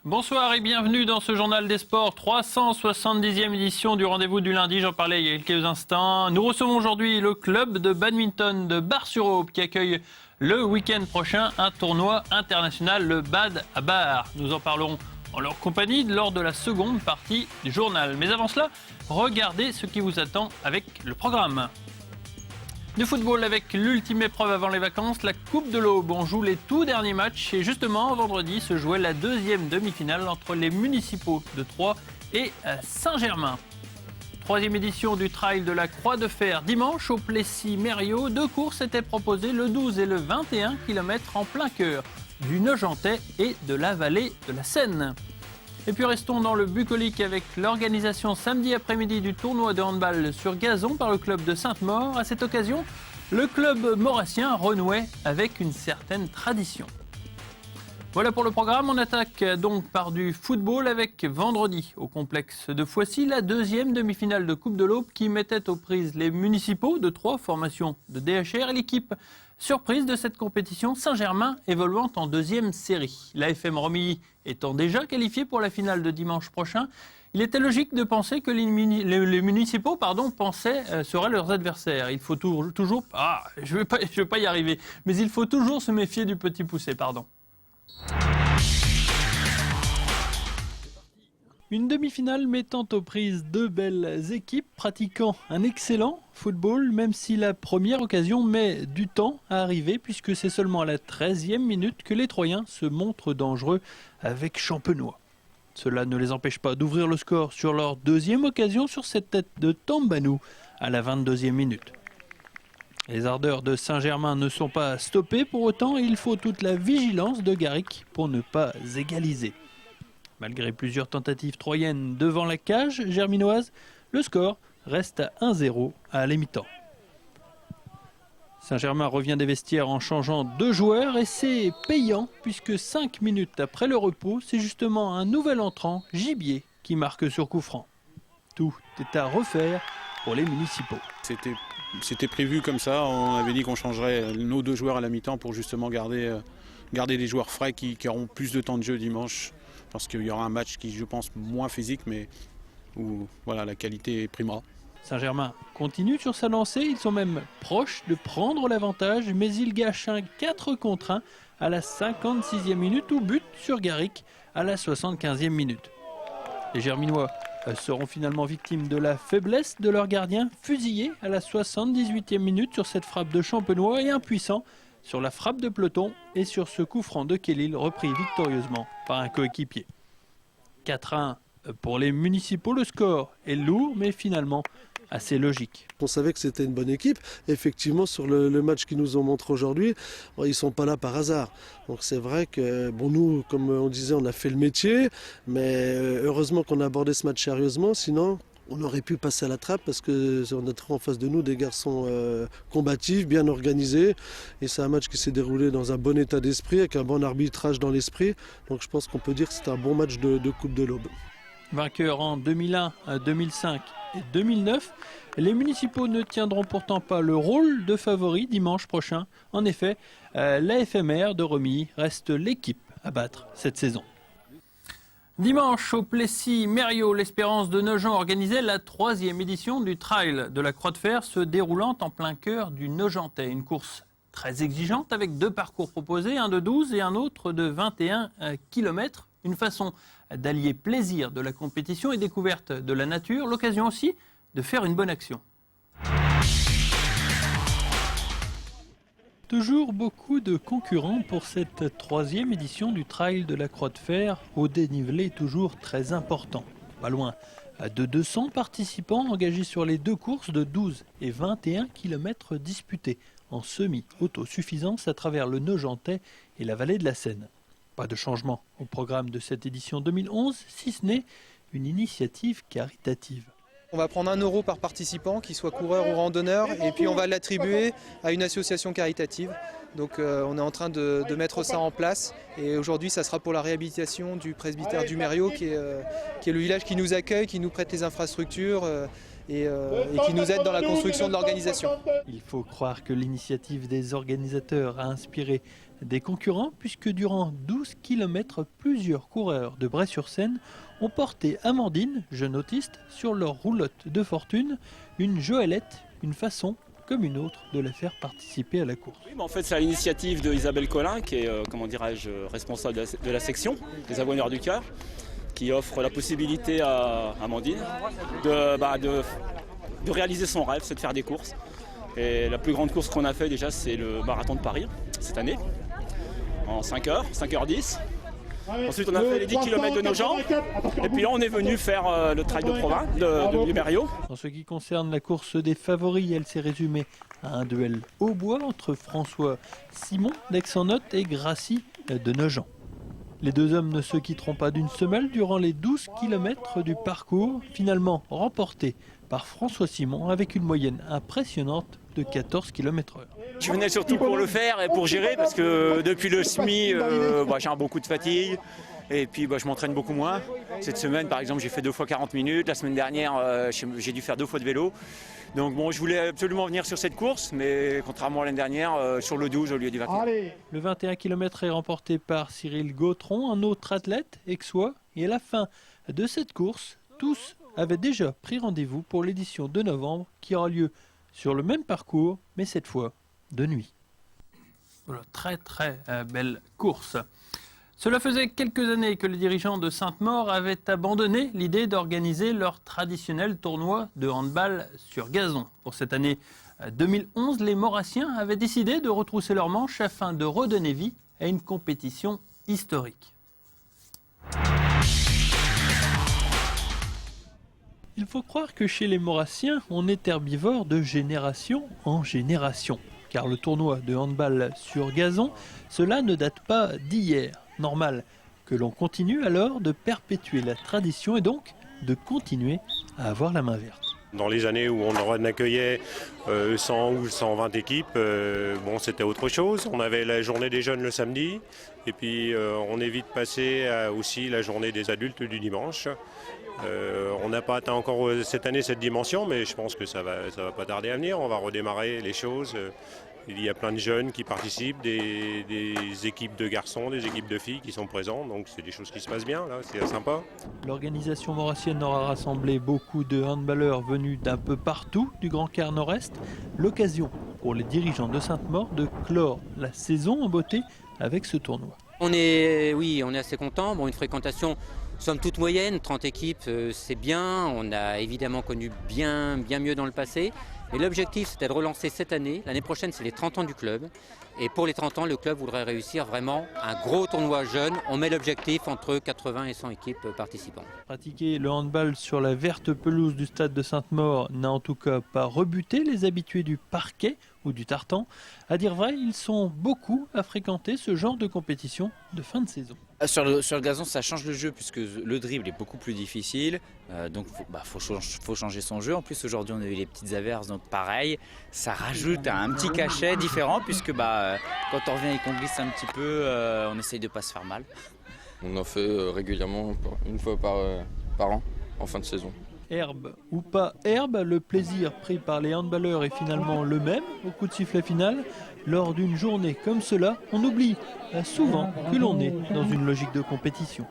Bonsoir et bienvenue dans ce journal des sports, 370e édition du rendez-vous du lundi, j'en parlais il y a quelques instants. Nous recevons aujourd'hui le club de badminton de Bar-sur-Aube qui accueille le week-end prochain un tournoi international, le BAD à Bar. Nous en parlerons en leur compagnie lors de la seconde partie du journal. Mais avant cela, regardez ce qui vous attend avec le programme. Du football avec l'ultime épreuve avant les vacances, la Coupe de l'Aube. On joue les tout derniers matchs et justement vendredi se jouait la deuxième demi-finale entre les municipaux de Troyes et Saint-Germain. Troisième édition du trail de la Croix de Fer. Dimanche au Plessis-Mériot, deux courses étaient proposées, le 12 et le 21 km en plein cœur du Nogentais et de la vallée de la Seine. Et puis restons dans le bucolique avec l'organisation samedi après-midi du tournoi de handball sur gazon par le club de Sainte-Maure. À cette occasion, le club maurassien renouait avec une certaine tradition. Voilà pour le programme. On attaque donc par du football avec vendredi au complexe de Foissy la deuxième demi-finale de Coupe de l'Aube qui mettait aux prises les municipaux de Troyes, formation de DHR, et l'équipe surprise de cette compétition, Saint-Germain, évoluant en deuxième série. L'AFM Romilly étant déjà qualifiée pour la finale de dimanche prochain, il était logique de penser que les municipaux seraient leurs adversaires. Il faut toujours... je vais pas y arriver, mais il faut toujours se méfier du petit poussé, Une demi-finale mettant aux prises deux belles équipes pratiquant un excellent football, même si la première occasion met du temps à arriver, puisque c'est seulement à la 13e minute que les Troyens se montrent dangereux avec Champenois. Cela ne les empêche pas d'ouvrir le score sur leur deuxième occasion sur cette tête de Tambanou à la 22e minute. Les ardeurs de Saint-Germain ne sont pas stoppées pour autant et il faut toute la vigilance de Garrick pour ne pas égaliser. Malgré plusieurs tentatives troyennes devant la cage germinoise, le score reste à 1-0 à la mi-temps. Saint-Germain revient des vestiaires en changeant deux joueurs et c'est payant puisque 5 minutes après le repos, c'est justement un nouvel entrant, Gibier, qui marque sur coup franc. Tout est à refaire pour les municipaux. C'était prévu comme ça, on avait dit qu'on changerait nos deux joueurs à la mi-temps pour justement garder des joueurs frais qui auront plus de temps de jeu dimanche. Parce qu'il y aura un match qui, je pense, moins physique, mais où la qualité primera. Saint-Germain continue sur sa lancée, ils sont même proches de prendre l'avantage, mais ils gâchent un 4 contre 1 à la 56e minute ou but sur Garrick à la 75e minute. Les Germinois seront finalement victimes de la faiblesse de leur gardien, fusillé à la 78e minute sur cette frappe de Champenois et impuissant sur la frappe de peloton et sur ce coup franc de Kellil repris victorieusement par un coéquipier. 4-1 pour les municipaux, le score est lourd mais finalement assez logique. On savait que c'était une bonne équipe. Effectivement, sur le match qu'ils nous ont montré aujourd'hui, ils ne sont pas là par hasard. Donc c'est vrai que, nous, comme on disait, on a fait le métier, mais heureusement qu'on a abordé ce match sérieusement, sinon on aurait pu passer à la trappe parce qu'on a trop en face de nous des garçons combatifs, bien organisés. Et c'est un match qui s'est déroulé dans un bon état d'esprit, avec un bon arbitrage dans l'esprit. Donc je pense qu'on peut dire que c'est un bon match de Coupe de l'Aube. Vainqueurs en 2001, 2005 et 2009, les municipaux ne tiendront pourtant pas le rôle de favoris dimanche prochain. En effet, l'AFMR de Romilly reste l'équipe à battre cette saison. Dimanche, au Plessis-Mériot, l'Espérance de Nogent organisait la 3e édition du trail de la Croix de Fer se déroulant en plein cœur du Nogentais. Une course très exigeante avec deux parcours proposés, un de 12 et un autre de 21 km. Une façon d'allier plaisir de la compétition et découverte de la nature, l'occasion aussi de faire une bonne action. Toujours beaucoup de concurrents pour cette 3e édition du trail de la Croix de Fer, au dénivelé toujours très important. Pas loin de 200 participants engagés sur les deux courses de 12 et 21 km disputées en semi-autosuffisance à travers le Nogentais et la vallée de la Seine. Pas de changement au programme de cette édition 2011, si ce n'est une initiative caritative. On va prendre 1 € par participant, qu'il soit coureur ou randonneur, et puis on va l'attribuer à une association caritative. Donc on est en train de mettre ça en place. Et aujourd'hui, ça sera pour la réhabilitation du presbytère du Mériot, qui est le village qui nous accueille, qui nous prête les infrastructures et qui nous aide dans la construction de l'organisation. Il faut croire que l'initiative des organisateurs a inspiré des concurrents puisque durant 12 km, plusieurs coureurs de Bray-sur-Seine ont porté Amandine, jeune autiste, sur leur roulotte de fortune, une joëlette, une façon comme une autre de la faire participer à la course. Oui, en fait, c'est à l'initiative de Isabelle Collin, qui est responsable de la section des Avoineurs du Cœur, qui offre la possibilité à Amandine de réaliser son rêve, c'est de faire des courses. Et la plus grande course qu'on a fait déjà, c'est le marathon de Paris, cette année, en 5h, 5h10. Ensuite, on a fait les 10 km de Nogent. Et puis là, on est venu faire le trail de province, de Lumerio. En ce qui concerne la course des favoris, elle s'est résumée à un duel au bois entre François Simon d'Aix-en-Othe et Gracie de Nogent. Les deux hommes ne se quitteront pas d'une semelle durant les 12 km du parcours, finalement remporté par François Simon avec une moyenne impressionnante de 14 km/h. Je venais surtout pour le faire et pour gérer parce que depuis le SMI, j'ai un bon coup de fatigue et puis je m'entraîne beaucoup moins. Cette semaine par exemple j'ai fait 2 fois 40 minutes, la semaine dernière j'ai dû faire 2 fois de vélo. Donc je voulais absolument venir sur cette course, mais contrairement à l'année dernière, sur le 12 au lieu du 21. Le 21 km est remporté par Cyril Gautron, un autre athlète aixois, et à la fin de cette course, tous avaient déjà pris rendez-vous pour l'édition de novembre qui aura lieu sur le même parcours, mais cette fois de nuit. Voilà, très belle course. Cela faisait quelques années que les dirigeants de Sainte-Maure avaient abandonné l'idée d'organiser leur traditionnel tournoi de handball sur gazon. Pour cette année 2011, les Maurassiens avaient décidé de retrousser leurs manches afin de redonner vie à une compétition historique. Il faut croire que chez les Maurassiens, on est herbivore de génération en génération. Car le tournoi de handball sur gazon, cela ne date pas d'hier. Normal que l'on continue alors de perpétuer la tradition et donc de continuer à avoir la main verte. Dans les années où on en accueillait 100 ou 120 équipes, c'était autre chose. On avait la journée des jeunes le samedi et puis on est vite passé à aussi la journée des adultes du dimanche. On n'a pas atteint encore cette année cette dimension, mais je pense que ça va pas tarder à venir. On va redémarrer les choses. Il y a plein de jeunes qui participent, des équipes de garçons, des équipes de filles qui sont présents, donc c'est des choses qui se passent bien, là, c'est sympa. L'organisation maurassienne aura rassemblé beaucoup de handballeurs venus d'un peu partout du Grand Quart Nord-Est. L'occasion pour les dirigeants de Sainte-Maure de clore la saison en beauté avec ce tournoi. On est assez contents. Une fréquentation somme toute moyenne, 30 équipes, c'est bien. On a évidemment connu bien mieux dans le passé. Et l'objectif, c'était de relancer cette année. L'année prochaine, c'est les 30 ans du club. Et pour les 30 ans, le club voudrait réussir vraiment un gros tournoi jeune. On met l'objectif entre 80 et 100 équipes participantes. Pratiquer le handball sur la verte pelouse du stade de Sainte-Maure n'a en tout cas pas rebuté les habitués du parquet ou du tartan. À dire vrai, ils sont beaucoup à fréquenter ce genre de compétition de fin de saison. Sur le gazon, ça change le jeu puisque le dribble est beaucoup plus difficile. Donc faut changer son jeu. En plus, aujourd'hui, on a eu les petites averses, donc pareil, ça rajoute un petit cachet différent puisque quand on revient et qu'on glisse un petit peu, on essaye de ne pas se faire mal. On en fait régulièrement, une fois par an, en fin de saison. Herbe ou pas herbe, le plaisir pris par les handballeurs est finalement le même au coup de sifflet final. Lors d'une journée comme cela, on oublie souvent que l'on est dans une logique de compétition.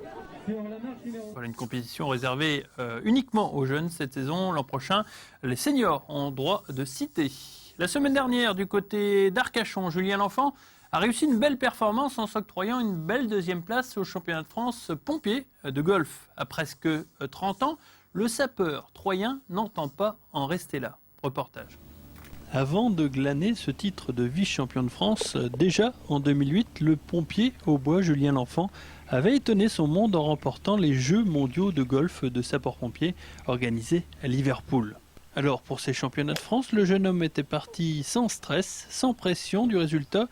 Voilà une compétition réservée uniquement aux jeunes cette saison. L'an prochain, les seniors ont droit de citer. La semaine dernière, du côté d'Arcachon, Julien L'Enfant a réussi une belle performance en s'octroyant une belle deuxième place au championnat de France pompier de golf. À presque 30 ans, le sapeur troyen n'entend pas en rester là. Reportage. Avant de glaner ce titre de vice-champion de France, déjà en 2008, le pompier au bois Julien L'Enfant avait étonné son monde en remportant les Jeux mondiaux de golf de sapeurs-pompiers organisés à Liverpool. Alors pour ces championnats de France, le jeune homme était parti sans stress, sans pression du résultat,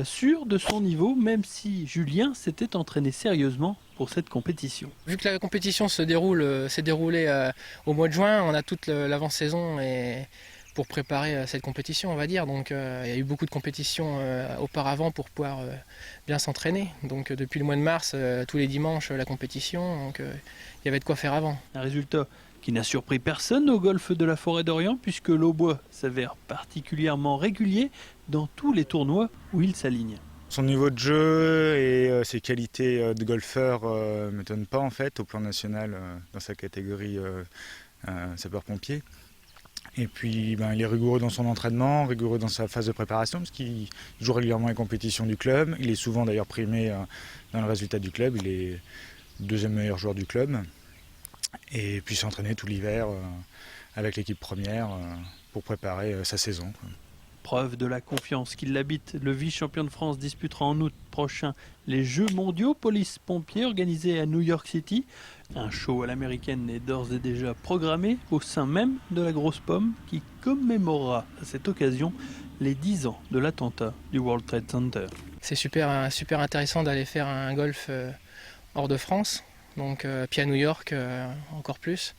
sûr de son niveau, même si Julien s'était entraîné sérieusement pour cette compétition. Vu que la compétition s'est déroulée au mois de juin, on a toute l'avant-saison pour préparer cette compétition, on va dire. Donc il y a eu beaucoup de compétitions auparavant pour pouvoir bien s'entraîner. Donc depuis le mois de mars, tous les dimanches, la compétition, donc il y avait de quoi faire avant. Un résultat qui n'a surpris personne au golfe de la Forêt d'Orient puisque l'Aubois s'avère particulièrement régulier dans tous les tournois où il s'aligne. Son niveau de jeu et ses qualités de golfeur ne m'étonnent pas en fait au plan national dans sa catégorie sapeur-pompier. Et puis il est rigoureux dans son entraînement, rigoureux dans sa phase de préparation parce qu'il joue régulièrement les compétitions du club. Il est souvent d'ailleurs primé dans le résultat du club. Il est le deuxième meilleur joueur du club. Et puis s'entraîner tout l'hiver avec l'équipe première pour préparer sa saison. Preuve de la confiance qui l'habite, le vice-champion de France disputera en août prochain les Jeux mondiaux police-pompiers organisés à New York City. Un show à l'américaine est d'ores et déjà programmé au sein même de la Grosse Pomme qui commémorera à cette occasion les 10 ans de l'attentat du World Trade Center. C'est super intéressant d'aller faire un golf hors de France, donc puis à New York encore plus.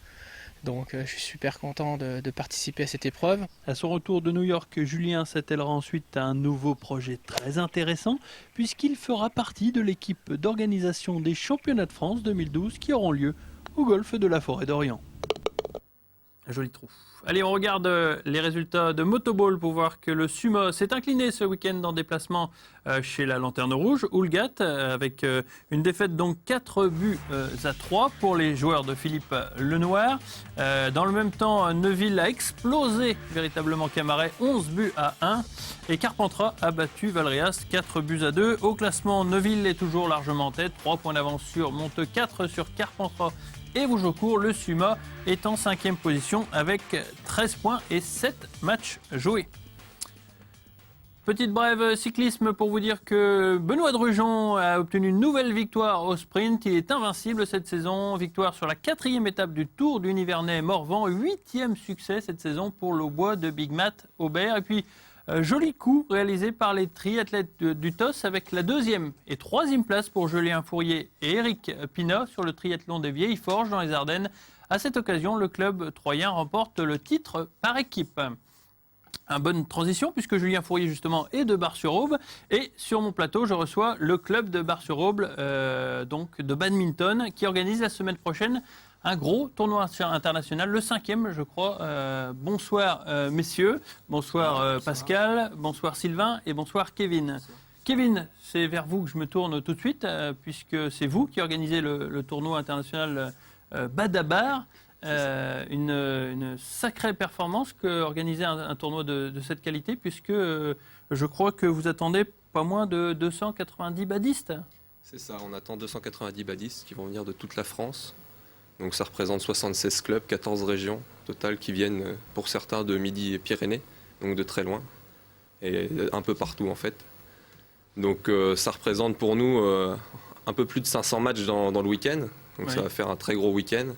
Donc je suis super content de participer à cette épreuve. À son retour de New York, Julien s'attellera ensuite à un nouveau projet très intéressant puisqu'il fera partie de l'équipe d'organisation des championnats de France 2012 qui auront lieu au golfe de la Forêt d'Orient. Joli trou. Allez, on regarde les résultats de Motoball pour voir que le Suma s'est incliné ce week-end en déplacement chez la Lanterne Rouge, Oulgat, avec une défaite donc 4-3 pour les joueurs de Philippe Lenoir. Dans le même temps, Neuville a explosé véritablement Camaret, 11-1. Et Carpentras a battu Valréas, 4-2. Au classement, Neuville est toujours largement en tête, 3 points d'avance sur Monte, 4 sur Carpentras et Vougeaucourt. Le Suma est en 5e position avec 13 points et 7 matchs joués. Petite brève cyclisme pour vous dire que Benoît Drugeon a obtenu une nouvelle victoire au sprint. Il est invincible cette saison. Victoire sur la 4e étape du Tour du Nivernais-Morvan. 8e succès cette saison pour l'Aubois de Big Matt Aubert. Et puis, joli coup réalisé par les triathlètes du TOS avec la 2e et 3e place pour Julien Fourier et Éric Pinot sur le triathlon des Vieilles Forges dans les Ardennes. À cette occasion, le club troyen remporte le titre par équipe. Une bonne transition puisque Julien Fourier justement est de Bar-sur-Aube et sur mon plateau je reçois le club de Bar-sur-Aube donc de badminton qui organise la semaine prochaine un gros tournoi international, le 5e je crois. Bonsoir messieurs, bonsoir Pascal, bonsoir Sylvain et bonsoir Kevin. Kevin, c'est vers vous que je me tourne tout de suite puisque c'est vous qui organisez le tournoi international Badabar. Une sacrée performance qu'organiser un tournoi de cette qualité puisque je crois que vous attendez pas moins de 290 badistes. C'est ça, on attend 290 badistes qui vont venir de toute la France. Donc ça représente 76 clubs, 14 régions total qui viennent pour certains de Midi-Pyrénées, donc de très loin et un peu partout en fait. Donc ça représente pour nous un peu plus de 500 matchs dans le week-end, donc ouais. Ça va faire un très gros week-end.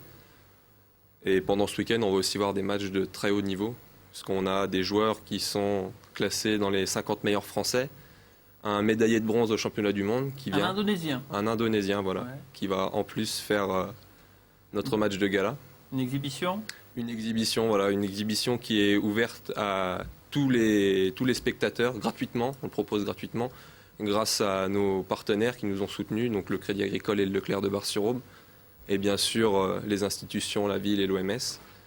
Et pendant ce week-end, on va aussi voir des matchs de très haut niveau, parce qu'on a des joueurs qui sont classés dans les 50 meilleurs français, un médaillé de bronze au championnat du monde qui vient. Un Indonésien, voilà, ouais. Qui va en plus faire notre match de gala. Une exhibition. Une exhibition qui est ouverte à tous les spectateurs gratuitement. On le propose gratuitement, grâce à nos partenaires qui nous ont soutenus, donc le Crédit Agricole et le Leclerc de Bar-sur-Aube. Et bien sûr, les institutions, la ville et l'OMS.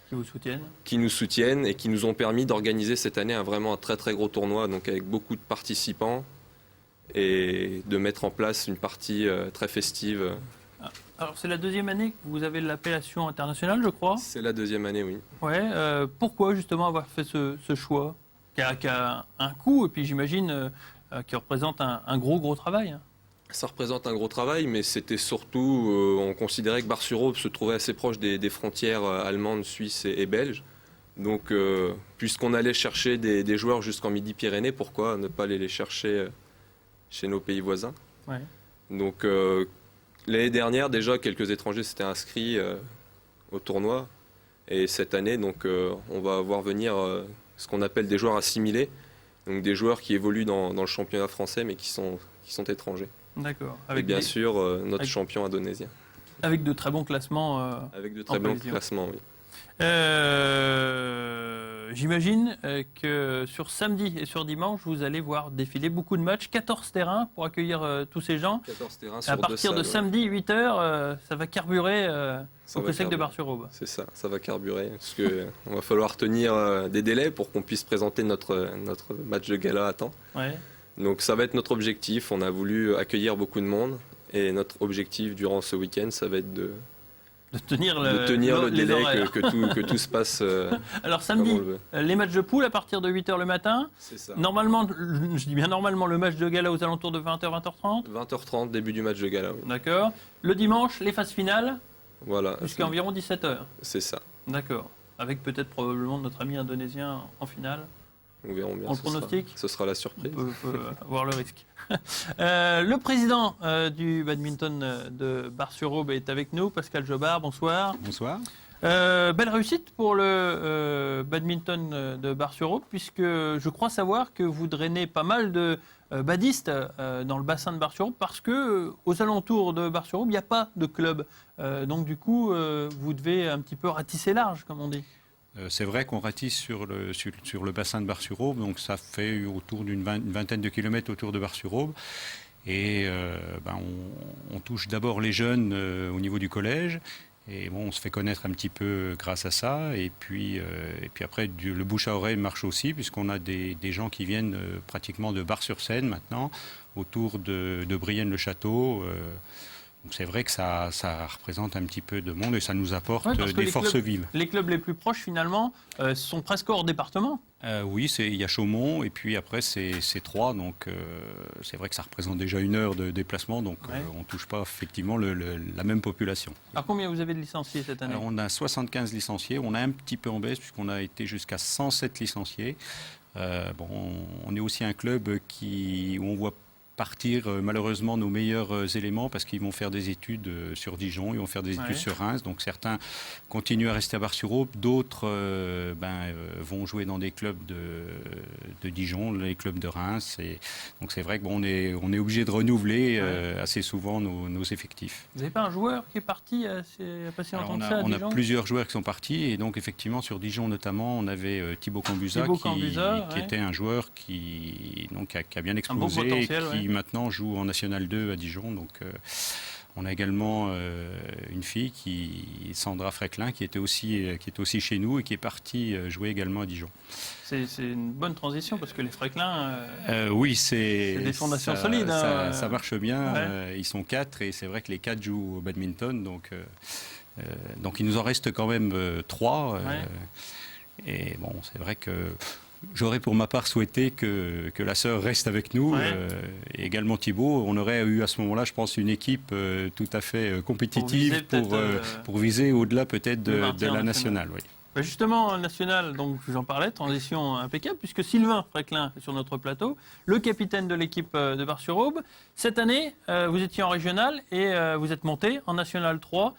Qui vous soutiennent. Qui nous soutiennent et qui nous ont permis d'organiser cette année vraiment un très très gros tournoi, donc avec beaucoup de participants et de mettre en place une partie très festive. Alors c'est la 2e année que vous avez l'appellation internationale, je crois. C'est la 2e année, oui. Ouais. Pourquoi justement avoir fait ce choix qui a un coût et puis j'imagine qui représente un gros travail. Ça représente un gros travail, mais c'était surtout, on considérait que Bar-sur-Aube se trouvait assez proche des frontières allemandes, suisses et belges. Donc, puisqu'on allait chercher des joueurs jusqu'en Midi-Pyrénées, pourquoi ne pas aller les chercher chez nos pays voisins? Ouais. Donc, l'année dernière, déjà, quelques étrangers s'étaient inscrits au tournoi. Et cette année, donc, on va voir venir ce qu'on appelle des joueurs assimilés, donc des joueurs qui évoluent dans le championnat français, mais qui sont étrangers. D'accord. Et bien sûr, notre champion indonésien. Avec de très bons classements. Avec de très bons classements, oui. J'imagine que sur samedi et sur dimanche, vous allez voir défiler beaucoup de matchs, 14 terrains pour accueillir tous ces gens. 14 terrains sur à partir de samedi, 8h, ça va carburer au Pré-Sec de Bar-sur-Aube. C'est ça, ça va carburer. Parce qu'on va falloir tenir des délais pour qu'on puisse présenter notre match de gala à temps. Ouais. Donc ça va être notre objectif. On a voulu accueillir beaucoup de monde. Et notre objectif durant ce week-end, ça va être de tenir le délai, horaires. que tout se passe. Alors samedi, les matchs de poule à partir de 8h le matin. C'est ça. Normalement, je dis bien normalement, le match de gala aux alentours de 20h, 20h30. 20h30, début du match de gala. Oui. D'accord. Le dimanche, les phases finales. Voilà. Jusqu'à environ 17h. C'est ça. D'accord. Avec peut-être probablement notre ami indonésien en finale. On verra bien. En pronostic, ce sera la surprise. On peut avoir le risque. Le président du badminton de Bar-sur-Aube est avec nous, Pascal Jobard. Bonsoir. Bonsoir. Belle réussite pour le badminton de Bar-sur-Aube, puisque je crois savoir que vous drainez pas mal de badistes dans le bassin de Bar-sur-Aube, parce que aux alentours de Bar-sur-Aube, il n'y a pas de club. Donc du coup, vous devez un petit peu ratisser large, comme on dit. C'est vrai qu'on ratisse sur le bassin de Bar-sur-Aube, donc ça fait autour d'une vingtaine de kilomètres autour de Bar-sur-Aube. Et on touche d'abord les jeunes au niveau du collège. Et bon, on se fait connaître un petit peu grâce à ça. Et puis après, le bouche à oreille marche aussi, puisqu'on a des gens qui viennent pratiquement de Bar-sur-Seine maintenant, autour de Brienne-le-Château. Donc c'est vrai que ça représente un petit peu de monde et ça nous apporte des forces vives. Les clubs les plus proches, finalement, sont presque hors département. Oui, il y a Chaumont et puis après c'est Troyes. Donc c'est vrai que ça représente déjà 1 heure de déplacement. Donc on ne touche pas effectivement la même population. Alors combien vous avez de licenciés cette année? Alors, on a 75 licenciés. On a un petit peu en baisse puisqu'on a été jusqu'à 107 licenciés. On est aussi un club où on voit partir malheureusement nos meilleurs éléments parce qu'ils vont faire des études sur Dijon, ils vont faire des études sur Reims. Donc certains continuent à rester à Bar-sur-Aube, d'autres vont jouer dans des clubs de Dijon, les clubs de Reims. Et donc c'est vrai qu'on est obligé de renouveler assez souvent nos effectifs. Vous n'avez pas un joueur qui est parti passer longtemps que ça à Dijon? On a plusieurs joueurs qui sont partis et donc effectivement sur Dijon notamment on avait Thibaut Cambusa qui était un joueur qui a bien explosé, qui maintenant joue en National 2 à Dijon. Donc, on a également une fille, Sandra Fréclin, qui était aussi chez nous et qui est partie jouer également à Dijon. C'est une bonne transition parce que les Fréclin, oui, c'est des fondations solides. Ça marche bien. Ils sont 4 et c'est vrai que les 4 jouent au badminton. Donc il nous en reste quand même 3. Et bon, c'est vrai que j'aurais pour ma part souhaité que la sœur reste avec nous, et également Thibaut. On aurait eu à ce moment-là, je pense, une équipe tout à fait compétitive pour viser au-delà peut-être de la nationale. Oui. Justement, national, donc j'en parlais, transition impeccable, puisque Sylvain Fréclin est sur notre plateau, le capitaine de l'équipe de Bar-sur-Aube. Cette année, vous étiez en régional et vous êtes monté en National 3.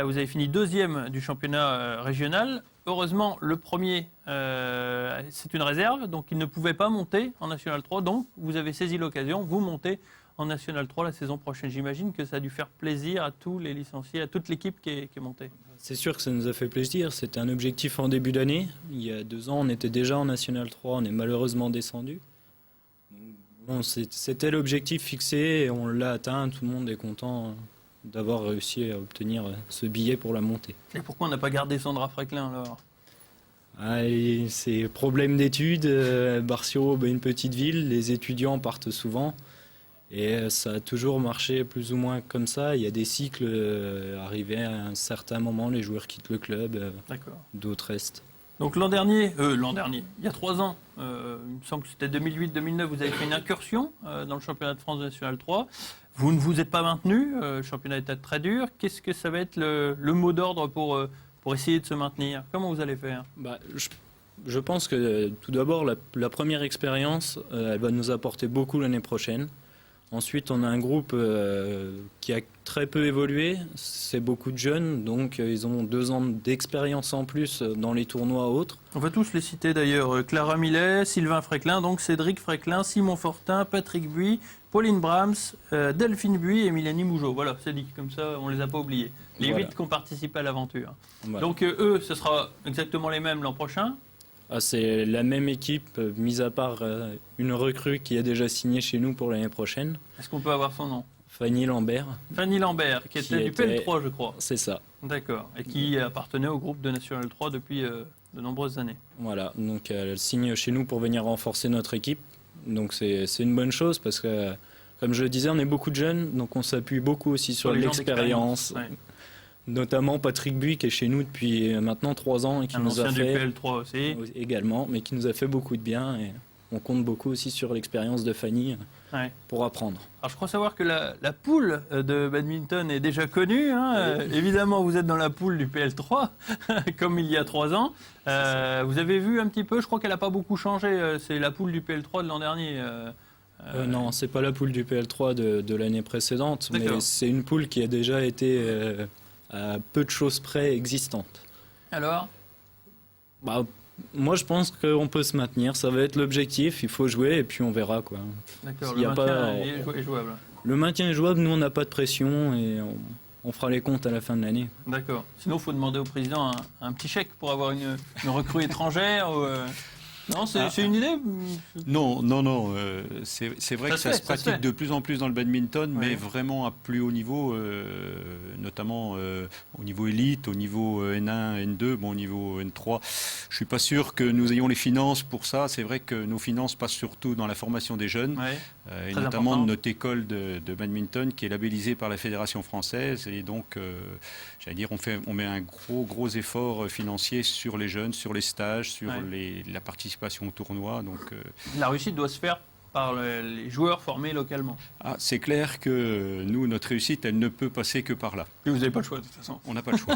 Vous avez fini 2e du championnat régional. Heureusement, le premier, c'est une réserve, donc il ne pouvait pas monter en National 3. Donc, vous avez saisi l'occasion, vous montez en National 3 la saison prochaine. J'imagine que ça a dû faire plaisir à tous les licenciés, à toute l'équipe qui est montée. C'est sûr que ça nous a fait plaisir. C'était un objectif en début d'année. Il y a 2 ans, on était déjà en National 3. On est malheureusement descendu. Bon, c'était l'objectif fixé et on l'a atteint. Tout le monde est content d'avoir réussi à obtenir ce billet pour la montée. Et pourquoi on n'a pas gardé Sandra Fréclin alors? C'est problème d'études. Bar-sur-Aube est une petite ville, les étudiants partent souvent et ça a toujours marché plus ou moins comme ça. Il y a des cycles arrivés à un certain moment, les joueurs quittent le club, d'autres restent. Donc l'an dernier, il y a 3 ans, il me semble que c'était 2008-2009, vous avez fait une incursion dans le championnat de France de National 3. Vous ne vous êtes pas maintenu, le championnat était très dur. Qu'est-ce que ça va être le mot d'ordre pour essayer de se maintenir? Comment vous allez faire? Je pense que tout d'abord, la première expérience, elle va nous apporter beaucoup l'année prochaine. Ensuite, on a un groupe qui a très peu évolué. C'est beaucoup de jeunes, donc ils ont 2 ans d'expérience en plus dans les tournois autres. On va tous les citer d'ailleurs. Clara Millet, Sylvain Fréclin, donc Cédric Fréclin, Simon Fortin, Patrick Buis, Pauline Brahms, Delphine Buis et Mélanie Mougeot. Voilà, c'est dit, comme ça on ne les a pas oubliés. Les 8 qui ont participé à l'aventure. Voilà. Donc eux, ce sera exactement les mêmes l'an prochain. C'est la même équipe, mis à part une recrue qui a déjà signé chez nous pour l'année prochaine. Est-ce qu'on peut avoir son nom? Fanny Lambert. Fanny Lambert, qui était du PL3, je crois. C'est ça. D'accord. Et qui appartenait au groupe de National 3 depuis de nombreuses années. Voilà, donc elle signe chez nous pour venir renforcer notre équipe. Donc c'est une bonne chose parce que, comme je le disais, on est beaucoup de jeunes, donc on s'appuie beaucoup aussi sur les gens l'expérience. d'expérience, ouais. Notamment Patrick Buis qui est chez nous depuis maintenant 3 ans et qui Un nous a ancien fait du PL3 aussi. également, mais qui nous a fait beaucoup de bien et on compte beaucoup aussi sur l'expérience de Fanny pour apprendre. Alors je crois savoir que la poule de badminton est déjà connue. Hein. Évidemment, vous êtes dans la poule du PL3, comme il y a 3 ans. Vous avez vu un petit peu, je crois qu'elle n'a pas beaucoup changé. C'est la poule du PL3 de l'an dernier. Non, c'est pas la poule du PL3 de l'année précédente, mais c'est une poule qui a déjà été à peu de choses près existante. Alors moi, je pense qu'on peut se maintenir. Ça va être l'objectif. Il faut jouer et puis on verra, quoi. D'accord, Il y le a maintien est jouable. Le maintien est jouable. Nous, on n'a pas de pression et on fera les comptes à la fin de l'année. D'accord. Sinon, il faut demander au président un petit chèque pour avoir une recrue étrangère. Non, c'est une idée. Non. C'est vrai que ça se pratique de plus en plus dans le badminton, mais vraiment à plus haut niveau, notamment au niveau élite, au niveau N1, N2, au niveau N3. Je suis pas sûr que nous ayons les finances pour ça. C'est vrai que nos finances passent surtout dans la formation des jeunes, et notamment de notre école de badminton qui est labellisée par la Fédération française. Et donc, j'allais dire, on met un gros effort financier sur les jeunes, sur les stages, sur la participation au tournoi. Donc, la réussite doit se faire par les joueurs formés localement. C'est clair que nous, notre réussite, elle ne peut passer que par là. Et vous n'avez pas le choix de toute façon. On n'a pas le choix.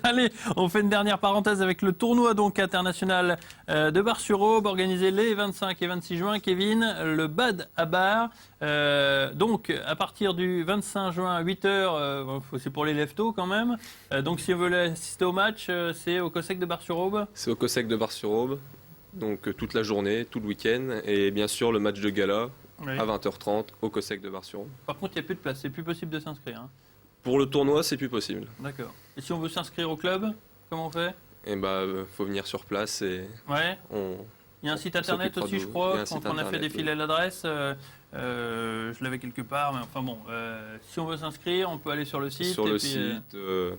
Allez, on fait une dernière parenthèse avec le tournoi donc international de Bar-sur-Aube, organisé les 25 et 26 juin. Kevin, le BAD à Bar. Donc, à partir du 25 juin à 8h, c'est pour les leftos quand même. Donc, si on veut assister au match, c'est au COSEC de Bar-sur-Aube. C'est au COSEC de Bar-sur-Aube. Donc toute la journée, tout le week-end, et bien sûr le match de gala à 20h30 au COSEC de Bar-sur-Aube. Par contre, il n'y a plus de place, c'est plus possible de s'inscrire. Hein. Pour le tournoi, c'est plus possible. D'accord. Et si on veut s'inscrire au club, comment on fait ? Faut venir sur place et il y a un site internet aussi, je crois, quand on a fait défiler l'adresse. Je l'avais quelque part, mais enfin bon, si on veut s'inscrire, on peut aller sur le site. Sur le site,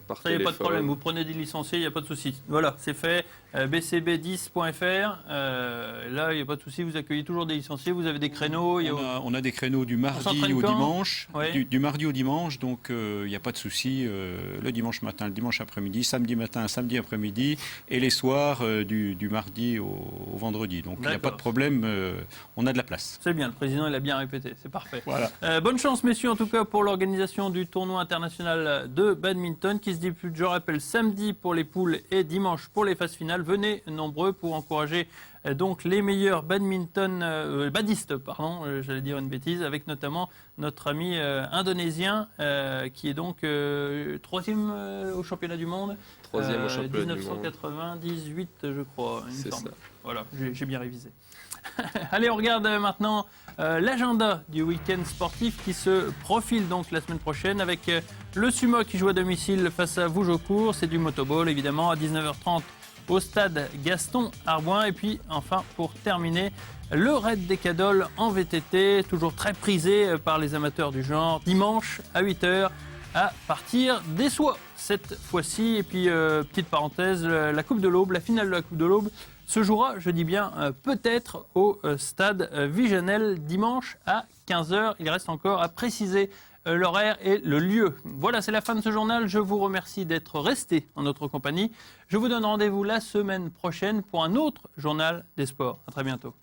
par téléphone. Ça, il n'y a pas de problème, vous prenez des licenciés, il n'y a pas de souci. Voilà, c'est fait. bcb10.fr, là, il n'y a pas de souci, vous accueillez toujours des licenciés, vous avez des créneaux. On a des créneaux du mardi au dimanche. Du mardi au dimanche, donc il n'y a pas de souci. Le dimanche matin, le dimanche après-midi, samedi matin, samedi après-midi, et les soirs du mardi au vendredi. Donc il n'y a pas de problème, on a de la place. C'est bien, le président il a bien répété, c'est parfait. Voilà. Bonne chance messieurs en tout cas pour l'organisation du tournoi international de badminton qui se dispute, je rappelle, samedi pour les poules et dimanche pour les phases finales. Venez nombreux pour encourager donc les meilleurs badistes, j'allais dire une bêtise, avec notamment notre ami indonésien qui est donc 3e au championnat du monde. 3e au championnat du monde. 1998 je crois, il me semble. Ça. Voilà, j'ai bien révisé. Allez, on regarde maintenant l'agenda du week-end sportif qui se profile donc la semaine prochaine avec le Sumo qui joue à domicile face à Vougeaucourt. C'est du motoball évidemment à 19h30 au stade Gaston Arboin. Et puis enfin pour terminer, le Raid des Cadoles en VTT, toujours très prisé par les amateurs du genre, dimanche à 8h à partir des Soies cette fois-ci. Et puis petite parenthèse, la Coupe de l'Aube, la finale de la Coupe de l'Aube se jouera, je dis bien, peut-être au stade Vigenel dimanche à 15h. Il reste encore à préciser l'horaire et le lieu. Voilà, c'est la fin de ce journal. Je vous remercie d'être resté en notre compagnie. Je vous donne rendez-vous la semaine prochaine pour un autre journal des sports. À très bientôt.